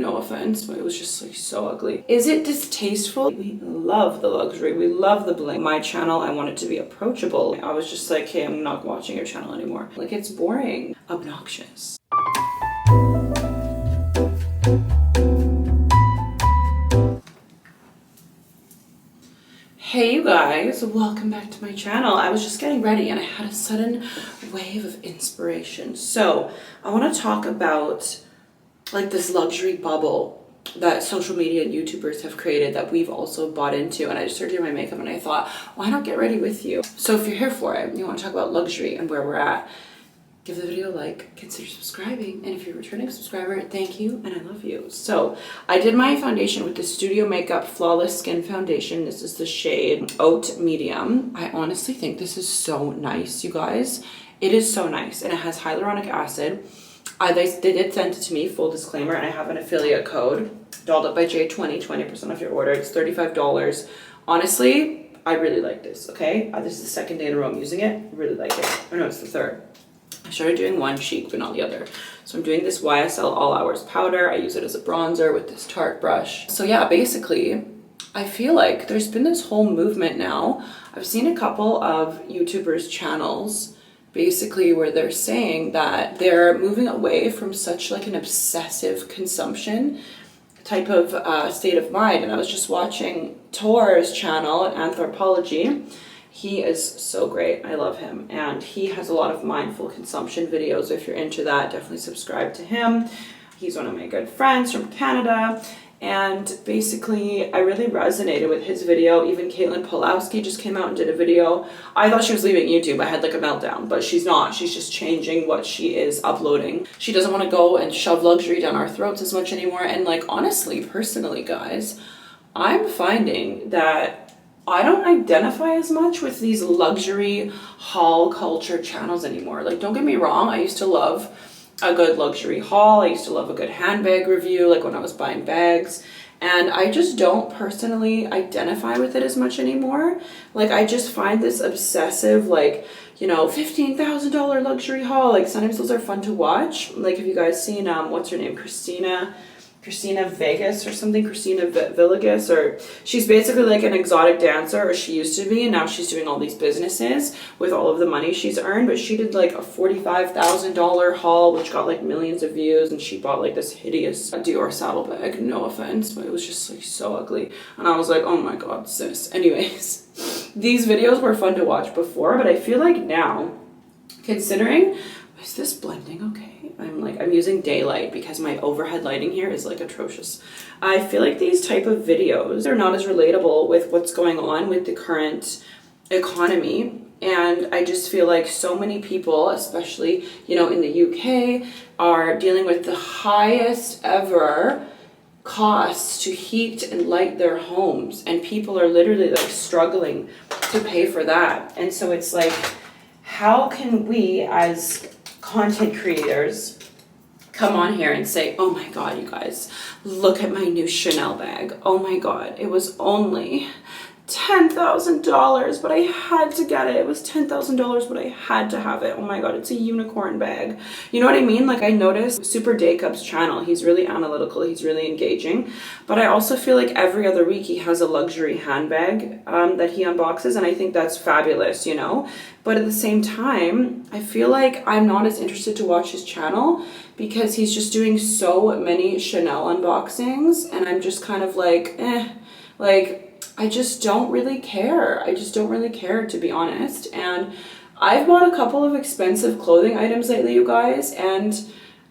no offense, but it was just like so ugly. Is it distasteful? We love the luxury, we love the bling. My channel, I want it to be approachable. I was just like, hey, I'm not watching your channel anymore. Like, it's boring, obnoxious. Hey you guys, welcome back to my channel. I was just getting ready and I had a sudden wave of inspiration. So I want to talk about like this luxury bubble that social media and YouTubers have created that we've also bought into. And I just started doing my makeup and I thought, why not get ready with you? So if you're here for it, you want to talk about luxury and where we're at, give the video a like, consider subscribing, and if you're a returning subscriber, thank you and I love you. So I did my foundation with the Studio Makeup Flawless Skin Foundation. This is the shade Oat Medium. I honestly think this is so nice, you guys. It is so nice, and it has hyaluronic acid. They did send it to me, full disclaimer, and I have an affiliate code, dolledupbyj 20% off your order. It's $35. Honestly, I really like this, okay? This is the second day in a row I'm using it. I really like it. Oh no, it's the third. I started doing one cheek, but not the other. So I'm doing this YSL All Hours powder. I use it as a bronzer with this Tarte brush. So yeah, basically, I feel like there's been this whole movement now. I've seen a couple of YouTubers' channels basically where they're saying that they're moving away from such like an obsessive consumption type of state of mind. And I was just watching Tor's channel at Anthropology. He is so great. I love him. And he has a lot of mindful consumption videos. If you're into that, definitely subscribe to him. He's one of my good friends from Canada. And basically, I really resonated with his video. Even Caitlin Pulowski just came out and did a video. I thought she was leaving YouTube. I had like a meltdown, but she's not. She's just changing what she is uploading. She doesn't want to go and shove luxury down our throats as much anymore. And like, honestly, personally, guys, I'm finding that I don't identify as much with these luxury haul culture channels anymore. Like, don't get me wrong, I used to love a good luxury haul. I used to love a good handbag review, like when I was buying bags. And I just don't personally identify with it as much anymore. Like, I just find this obsessive, like, you know, $15,000 luxury haul. Like, sometimes those are fun to watch. Like, have you guys seen, what's her name? Christina Vegas or something, Christina Villegas, or she's basically like an exotic dancer, or she used to be, and now she's doing all these businesses with all of the money she's earned. But she did like a $45,000 haul, which got like millions of views, and she bought like this hideous Dior saddlebag, no offense, but it was just like so ugly. And I was like, oh my god, sis. Anyways, these videos were fun to watch before, but I feel like now, considering, is this blending okay? I'm using daylight because my overhead lighting here is like atrocious. I feel like these type of videos are not as relatable with what's going on with the current economy. And I just feel like so many people, especially, you know, in the UK, are dealing with the highest ever costs to heat and light their homes. And people are literally like struggling to pay for that. And so it's like, how can we as content creators come on here and say, oh my god, you guys, look at my new Chanel bag. Oh my god, it was only $10,000, but I had to get it. It was $10,000, but I had to have it. Oh my god, it's a unicorn bag. You know what I mean? Like, I noticed Super Daycup's channel. He's really analytical. He's really engaging. But I also feel like every other week he has a luxury handbag that he unboxes, and I think that's fabulous, you know? But at the same time, I feel like I'm not as interested to watch his channel because he's just doing so many Chanel unboxings, and I'm just kind of like, like, I just don't really care. I just don't really care, to be honest. And I've bought a couple of expensive clothing items lately, you guys, and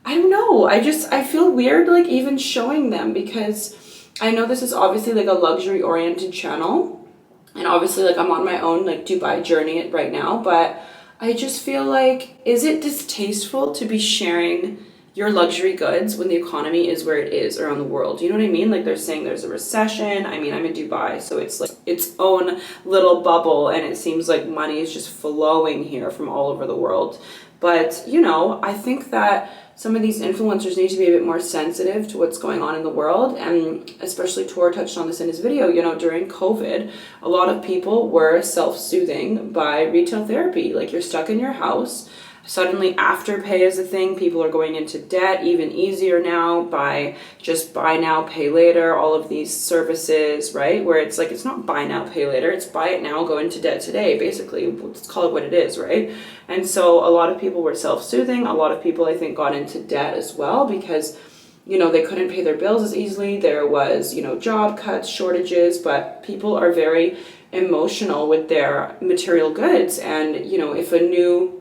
I don't know. I feel weird like even showing them because I know this is obviously like a luxury oriented channel, and obviously like I'm on my own like Dubai journey right now, but I just feel like, is it distasteful to be sharing your luxury goods when the economy is where it is around the world? You know what I mean? Like, they're saying there's a recession. I mean, I'm in Dubai, so it's like its own little bubble, and it seems like money is just flowing here from all over the world. But, you know, I think that some of these influencers need to be a bit more sensitive to what's going on in the world. And especially Tor touched on this in his video, you know, during COVID, a lot of people were self-soothing by retail therapy. Like, you're stuck in your house, Suddenly Afterpay is a thing. People are going into debt even easier now by just buy now, pay later, all of these services, right? Where it's like, it's not buy now, pay later. It's buy it now, go into debt today, basically. Let's call it what it is, right? And so a lot of people were self-soothing. A lot of people, I think, got into debt as well because, you know, they couldn't pay their bills as easily. There was, you know, job cuts, shortages, but people are very emotional with their material goods. And, you know, if a new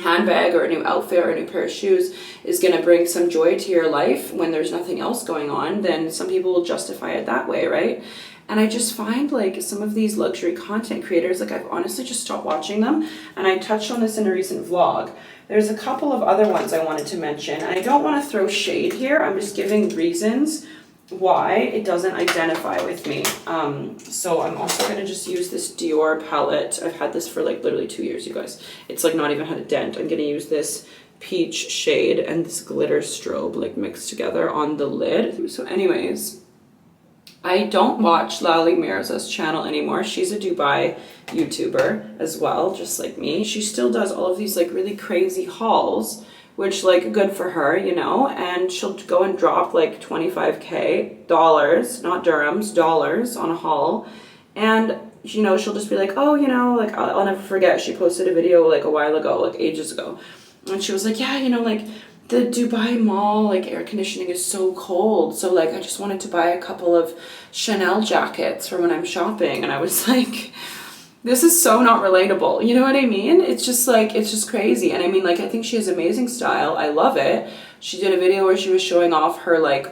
handbag or a new outfit or a new pair of shoes is going to bring some joy to your life when there's nothing else going on, then some people will justify it that way, right? And I just find like some of these luxury content creators, like I've honestly just stopped watching them. And I touched on this in a recent vlog. There's a couple of other ones I wanted to mention, and I don't want to throw shade here. I'm just giving reasons why it doesn't identify with me. So I'm also going to just use this Dior palette. I've had this for like literally 2 years, you guys. It's like not even had a dent. I'm going to use this peach shade and this glitter strobe like mixed together on the lid. So anyways, I don't watch Lali Mirza's channel anymore. She's a Dubai YouTuber as well, just like me. She still does all of these like really crazy hauls, which like good for her, you know, and she'll go and drop like 25K dollars, not dirhams, dollars on a haul. And, you know, she'll just be like, oh, you know, like I'll never forget. She posted a video like a while ago, like ages ago. And she was like, yeah, you know, like the Dubai mall, like air conditioning is so cold. So like, I just wanted to buy a couple of Chanel jackets for when I'm shopping. And I was like, this is so not relatable. You know what I mean? It's just like, it's just crazy. And I mean, like, I think she has amazing style. I love it. She did a video where she was showing off her like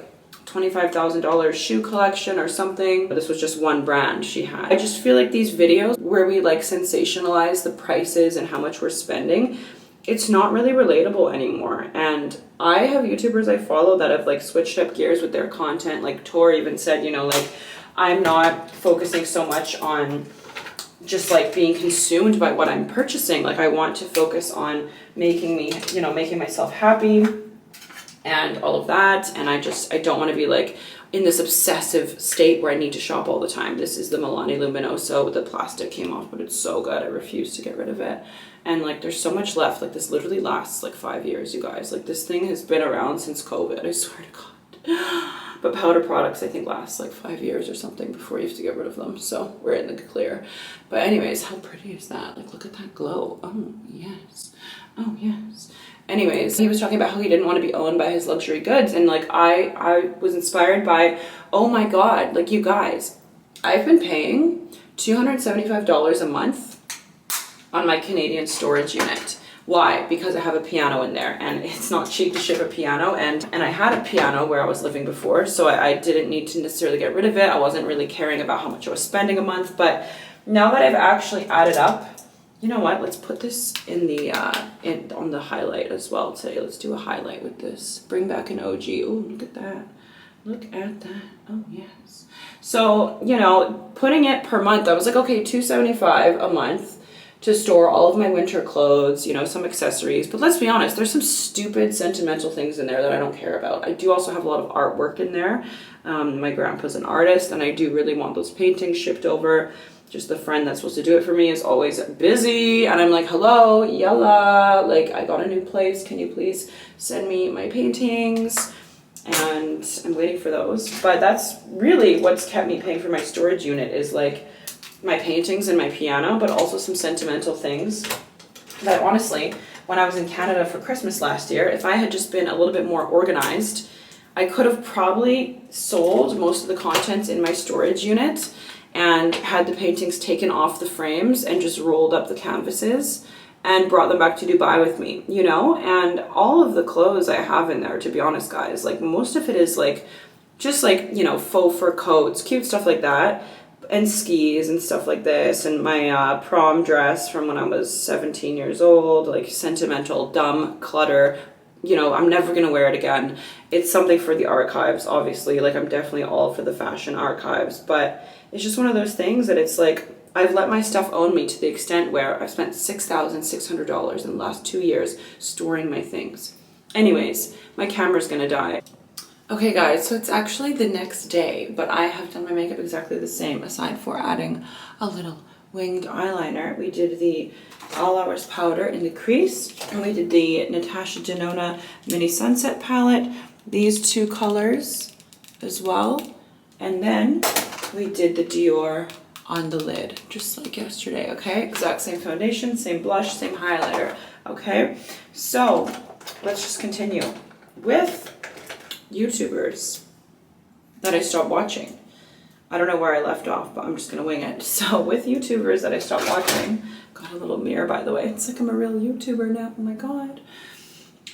$25,000 shoe collection or something. But this was just one brand she had. I just feel like these videos where we like sensationalize the prices and how much we're spending, it's not really relatable anymore. And I have YouTubers I follow that have like switched up gears with their content. Like Tor even said, you know, like I'm not focusing so much on just like being consumed by what I'm purchasing. Like I want to focus on making me, you know, making myself happy and all of that. And I don't want to be like in this obsessive state where I need to shop all the time. This is the Milani Luminoso. The plastic came off, but it's so good. I refuse to get rid of it. And like there's so much left. Like this literally lasts like 5 years, you guys. Like this thing has been around since COVID, I swear to God. But powder products, I think, last like 5 years or something before you have to get rid of them. So we're in the clear. But anyways, how pretty is that? Like, look at that glow. Oh, yes. Oh, yes. Anyways, he was talking about how he didn't want to be owned by his luxury goods. And like, I was inspired by, oh my God, like you guys, I've been paying $275 a month on my Canadian storage unit. Why? Because I have a piano in there and it's not cheap to ship a piano, and I had a piano where I was living before, so I didn't need to necessarily get rid of it. I wasn't really caring about how much I was spending a month, but now that I've actually added up, you know what? Let's put this in the on the highlight as well today. Let's do a highlight with this. Bring back an OG. Oh, look at that. Look at that. Oh, yes. So, you know, putting it per month, I was like, okay, $275 a month to store all of my winter clothes, you know, some accessories. But let's be honest, there's some stupid sentimental things in there that I don't care about. I do also have a lot of artwork in there. My grandpa's an artist and I do really want those paintings shipped over. Just the friend that's supposed to do it for me is always busy. And I'm like, hello, yalla, like I got a new place. Can you please send me my paintings? And I'm waiting for those. But that's really what's kept me paying for my storage unit, is like my paintings and my piano, but also some sentimental things that honestly, when I was in Canada for Christmas last year, if I had just been a little bit more organized, I could have probably sold most of the contents in my storage unit and had the paintings taken off the frames and just rolled up the canvases and brought them back to Dubai with me, you know? And all of the clothes I have in there, to be honest, guys, like most of it is like, just like, you know, faux fur coats, cute stuff like that, and skis and stuff like this, and my prom dress from when I was 17 years old, like sentimental, dumb clutter. You know, I'm never gonna wear it again. It's something for the archives, obviously. Like I'm definitely all for the fashion archives, but it's just one of those things that it's like, I've let my stuff own me to the extent where I've spent $6,600 in the last 2 years storing my things. Anyways, my camera's gonna die. Okay guys, so it's actually the next day, but I have done my makeup exactly the same, aside for adding a little winged eyeliner. We did the All Hours powder in the crease, and we did the Natasha Denona Mini Sunset palette, these two colors as well. And then we did the Dior on the lid, just like yesterday, okay? Exact same foundation, same blush, same highlighter, okay? So let's just continue with YouTubers that I stopped watching. I don't know where I left off, but I'm just gonna wing it. So with YouTubers that I stopped watching, got a little mirror, by the way. It's like I'm a real YouTuber now, oh my God.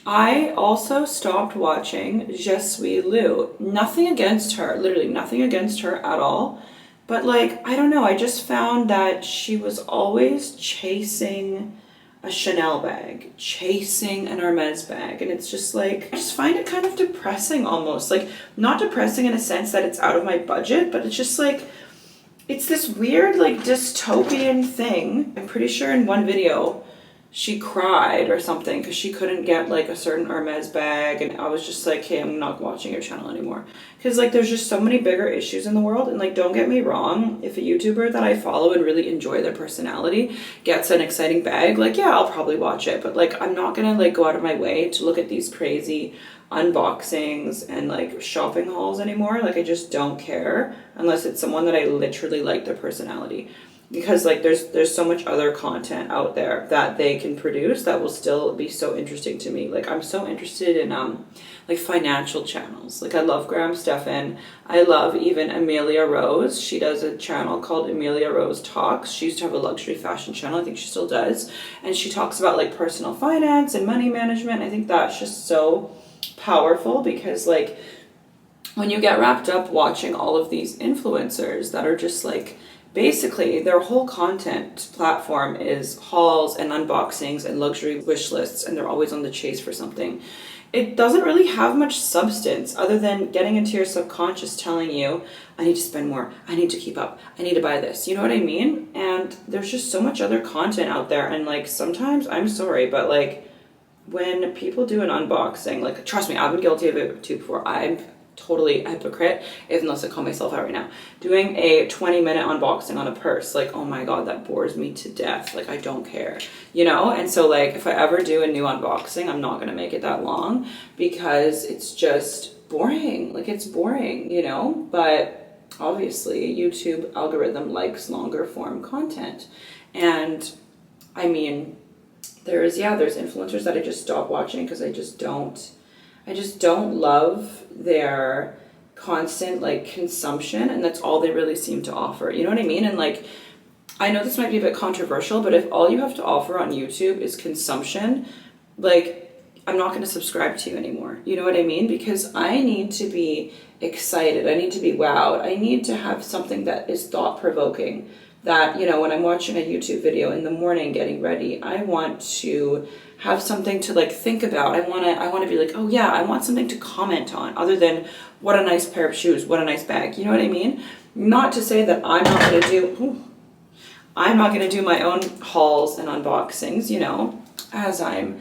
I also stopped watching Je Suis Lou. Nothing against her, literally nothing against her at all. But like, I don't know, I just found that she was always chasing a Chanel bag, chasing an Hermes bag. And it's just like, I just find it kind of depressing almost. Like, not depressing in a sense that it's out of my budget, but it's just like, it's this weird like dystopian thing. I'm pretty sure in one video, she cried or something because she couldn't get like a certain Hermes bag, and I was just like, hey, I'm not watching your channel anymore. Because like there's just so many bigger issues in the world, and like don't get me wrong, if a YouTuber that I follow and really enjoy their personality gets an exciting bag, like yeah, I'll probably watch it, but like I'm not gonna like go out of my way to look at these crazy unboxings and like shopping hauls anymore. Like I just don't care unless it's someone that I literally like their personality. Because like there's so much other content out there that they can produce that will still be so interesting to me. Like I'm so interested in like financial channels. Like I love Graham Stephan. I love even Amelia Rose. She does a channel called Amelia Rose Talks. She used to have a luxury fashion channel. I think she still does. And she talks about like personal finance and money management. I think that's just so powerful because like when you get wrapped up watching all of these influencers that are just like, basically, their whole content platform is hauls and unboxings and luxury wish lists, and they're always on the chase for something. It doesn't really have much substance other than getting into your subconscious telling you, I need to spend more, I need to keep up, I need to buy this. You know what I mean? And there's just so much other content out there, and like sometimes, I'm sorry, but like when people do an unboxing, like trust me, I've been guilty of it too before. I'm totally a hypocrite, unless I call myself out right now, doing a 20-minute unboxing on a purse. Like, oh my God, that bores me to death. Like, I don't care, you know? And so like, if I ever do a new unboxing, I'm not gonna make it that long because it's just boring. Like, it's boring, you know? But obviously, YouTube algorithm likes longer form content. And I mean, there's influencers that I just stopped watching because I just don't love their constant like consumption, and that's all they really seem to offer. You know what I mean? And like, I know this might be a bit controversial, but if all you have to offer on YouTube is consumption, like I'm not going to subscribe to you anymore. You know what I mean? Because I need to be excited. I need to be wowed. I need to have something that is thought-provoking. That, you know, when I'm watching a YouTube video in the morning getting ready, I want to have something to like think about. I want to be like, oh yeah, I want something to comment on other than what a nice pair of shoes, what a nice bag. You know what I mean? Not to say that I'm not going to do my own hauls and unboxings, you know, as I've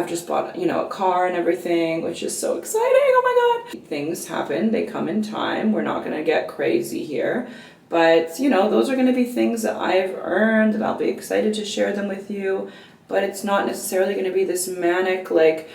just bought, you know, a car and everything, which is so exciting. Oh my God. Things happen. They come in time. We're not going to get crazy here. But, you know, those are going to be things that I've earned, and I'll be excited to share them with you. But it's not necessarily going to be this manic, like,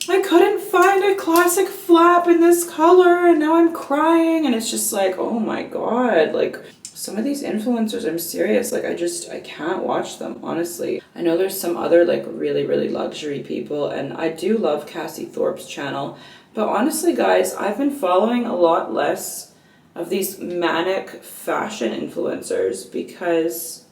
I couldn't find a classic flap in this color, and now I'm crying. And it's just like, oh my God, like, some of these influencers, I'm serious, like, I can't watch them, honestly. I know there's some other, like, really, really luxury people, and I do love Cassie Thorpe's channel. But honestly, guys, I've been following a lot less of these manic fashion influencers because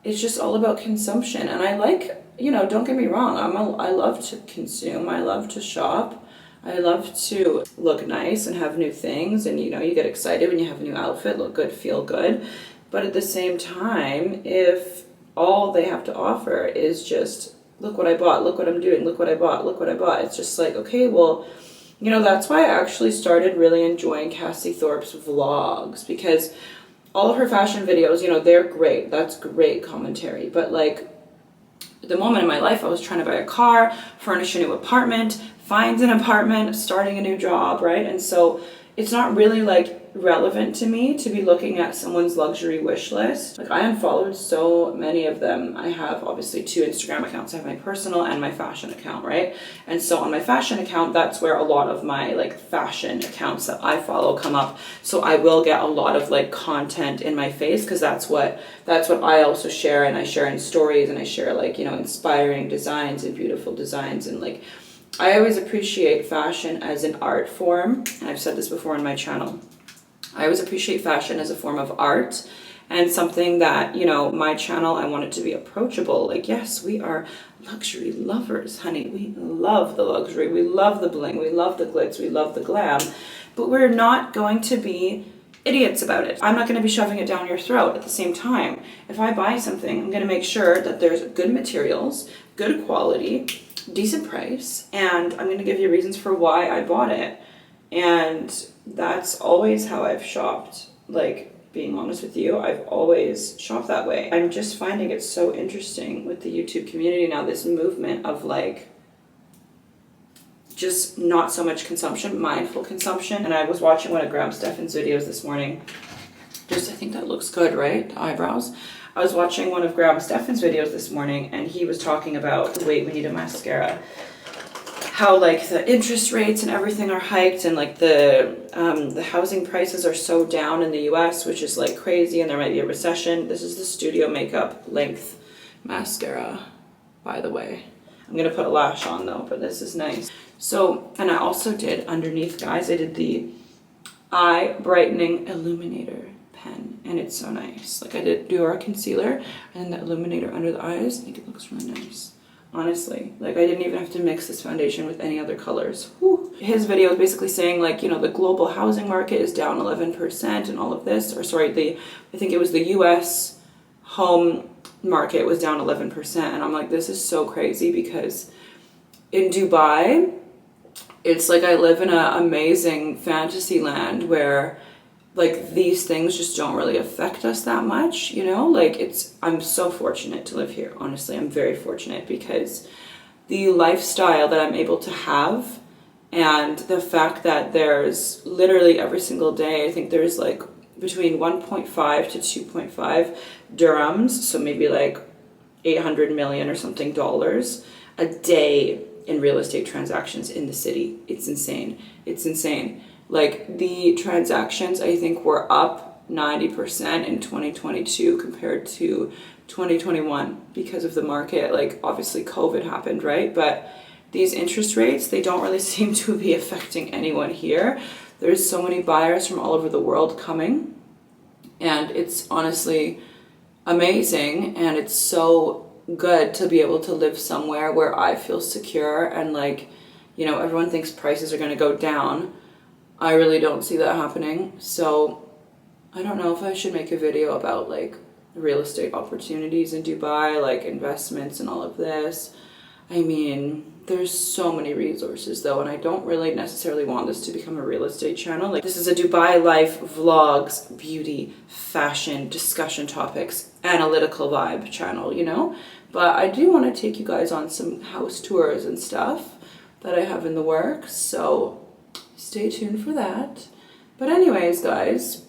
it's just all about consumption. And I like, you know, don't get me wrong, I love to consume, I love to shop, I love to look nice and have new things, and you know, you get excited when you have a new outfit, look good, feel good. But at the same time, if all they have to offer is just, look what I bought, look what I'm doing, look what I bought, look what I bought, it's just like, okay, well, you know, that's why I actually started really enjoying Cassie Thorpe's vlogs, because all of her fashion videos, you know, they're great. That's great commentary. But like, the moment in my life, I was trying to buy a car, furnish a new apartment, find an apartment, starting a new job, right? And so it's not really like relevant to me to be looking at someone's luxury wish list. Like, I unfollowed so many of them. I have obviously 2 Instagram accounts. I have my personal and my fashion account, right? And so on my fashion account, that's where a lot of my like fashion accounts that I follow come up. So I will get a lot of like content in my face, because that's what I also share, and I share in stories, and I share like, you know, inspiring designs and beautiful designs. And like, I always appreciate fashion as an art form, and I've said this before on my channel. I always appreciate fashion as a form of art, and something that, you know, my channel, I want it to be approachable. Like, yes, we are luxury lovers, honey. We love the luxury. We love the bling. We love the glitz. We love the glam. But we're not going to be idiots about it. I'm not going to be shoving it down your throat. At the same time, if I buy something, I'm going to make sure that there's good materials, good quality, decent price, and I'm going to give you reasons for why I bought it. And that's always how I've shopped. Like, being honest with you, I've always shopped that way. I'm just finding it so interesting with the YouTube community now, this movement of like, just not so much consumption, mindful consumption. And I was watching one of Graham Stephan's videos this morning. Just, I think that looks good, right? The eyebrows. I was watching one of Graham Stephan's videos this morning, and he was talking about, wait, we need a mascara. How like the interest rates and everything are hiked, and like the housing prices are so down in the US, which is like crazy, and there might be a recession. This is the Studio Makeup Length Mascara, by the way. I'm gonna put a lash on though, but this is nice. So, and I also did underneath, guys, I did the Eye Brightening Illuminator pen, and it's so nice. Like, I did do our concealer and the illuminator under the eyes. I think it looks really nice. Honestly, like, I didn't even have to mix this foundation with any other colors. Whew. His video is basically saying, like, you know, the global housing market is down 11% and all of this, or sorry, I think it was the US home market was down 11%. And I'm like, this is so crazy, because in Dubai, it's like I live in an amazing fantasy land where like these things just don't really affect us that much, you know? Like, I'm so fortunate to live here. Honestly, I'm very fortunate, because the lifestyle that I'm able to have, and the fact that there's literally every single day, I think there's like between 1.5 to 2.5 dirhams, so maybe like 800 million or something dollars a day in real estate transactions in the city. It's insane. It's insane. Like, the transactions, I think, were up 90% in 2022 compared to 2021 because of the market. Like, obviously COVID happened, right? But these interest rates, they don't really seem to be affecting anyone here. There's so many buyers from all over the world coming, and it's honestly amazing, and it's so good to be able to live somewhere where I feel secure. And like, you know, everyone thinks prices are going to go down. I really don't see that happening. So I don't know if I should make a video about like real estate opportunities in Dubai, like investments and all of this. I mean, there's so many resources though, and I don't really necessarily want this to become a real estate channel. Like, this is a Dubai life, vlogs, beauty, fashion, discussion topics, analytical vibe channel, you know? But I do want to take you guys on some house tours and stuff that I have in the works, so stay tuned for that. But anyways, guys,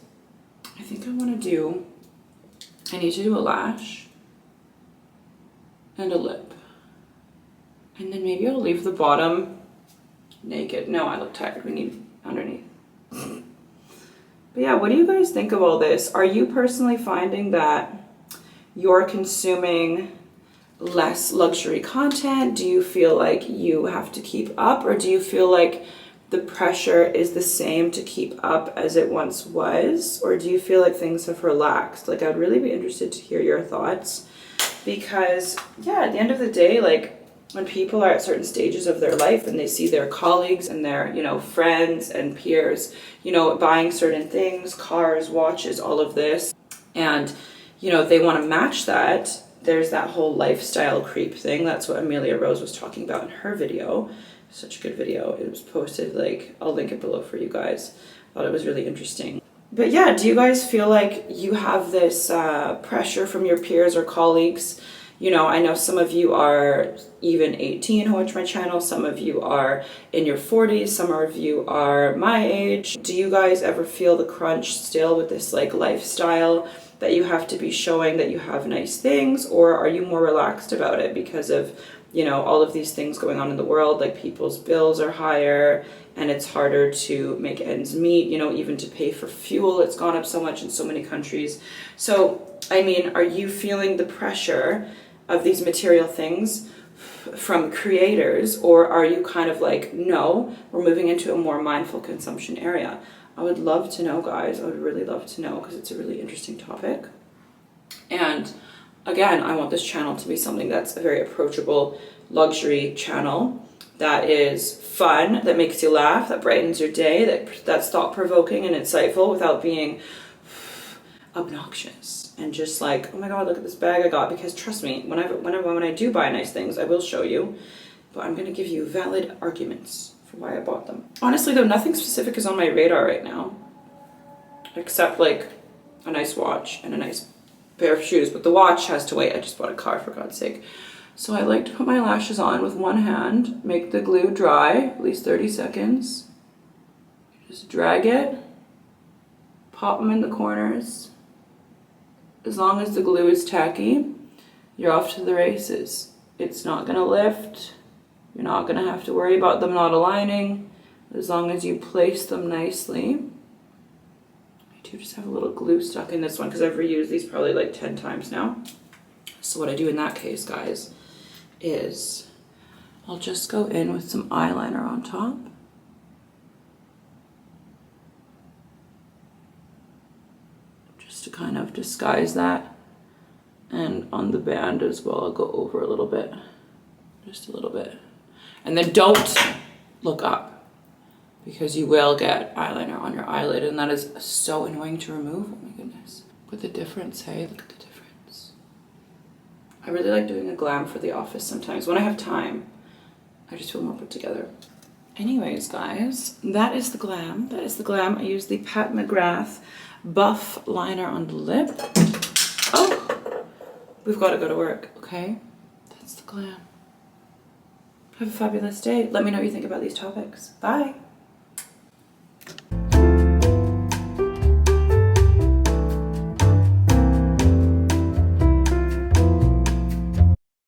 I think I need to do a lash and a lip. And then maybe I'll leave the bottom naked. No, I look tired. We need underneath. But yeah, what do you guys think of all this? Are you personally finding that you're consuming less luxury content? Do you feel like you have to keep up, or do you feel like the pressure is the same to keep up as it once was? Or do you feel like things have relaxed? Like, I'd really be interested to hear your thoughts, because yeah, at the end of the day, like, when people are at certain stages of their life and they see their colleagues and their, you know, friends and peers, you know, buying certain things, cars, watches, all of this, and, you know, they want to match that, there's that whole lifestyle creep thing. That's what Amelia Rose was talking about in her video. Such a good video. It was posted, like, I'll link it below for you guys. Thought it was really interesting. But yeah, do you guys feel like you have this pressure from your peers or colleagues, You know, I know some of you are even 18 who watch my channel, some of you are in your 40s, some of you are my age. Do you guys ever feel the crunch still with this like lifestyle that you have to be showing that you have nice things, or are you more relaxed about it because of, you know, all of these things going on in the world? Like people's bills are higher and it's harder to make ends meet, you know, even to pay for fuel. It's gone up so much in so many countries. So, I mean, are you feeling the pressure of these material things from creators, or are you kind of like, no, we're moving into a more mindful consumption area? I would love to know, guys. I would really love to know, because it's a really interesting topic. And again, I want this channel to be something that's a very approachable luxury channel that is fun, that makes you laugh, that brightens your day, that's thought-provoking and insightful without being obnoxious and just like, oh my god, look at this bag I got. Because trust me, when I do buy nice things, I will show you, but I'm gonna give you valid arguments for why I bought them. Honestly though, nothing specific is on my radar right now, except like a nice watch and a nice pair of shoes, but the watch has to wait. I just bought a car, for God's sake. So I like to put my lashes on with one hand, make the glue dry, at least 30 seconds. Just drag it, pop them in the corners. As long as the glue is tacky, you're off to the races. It's not gonna lift. You're not gonna have to worry about them not aligning, as long as you place them nicely. I do just have a little glue stuck in this one because I've reused these probably like 10 times now. So what I do in that case, guys, is I'll just go in with some eyeliner on top. Just to kind of disguise that. And on the band as well, I'll go over a little bit. Just a little bit. And then don't look up, because you will get eyeliner on your eyelid, and that is so annoying to remove. Oh my goodness. But the difference, hey? Look at the difference. I really like doing a glam for the office sometimes. When I have time, I just feel more put together. Anyways, guys, that is the glam. That is the glam. I use the Pat McGrath Buff Liner on the lip. Oh, we've got to go to work, okay? That's the glam. Have a fabulous day. Let me know what you think about these topics. Bye.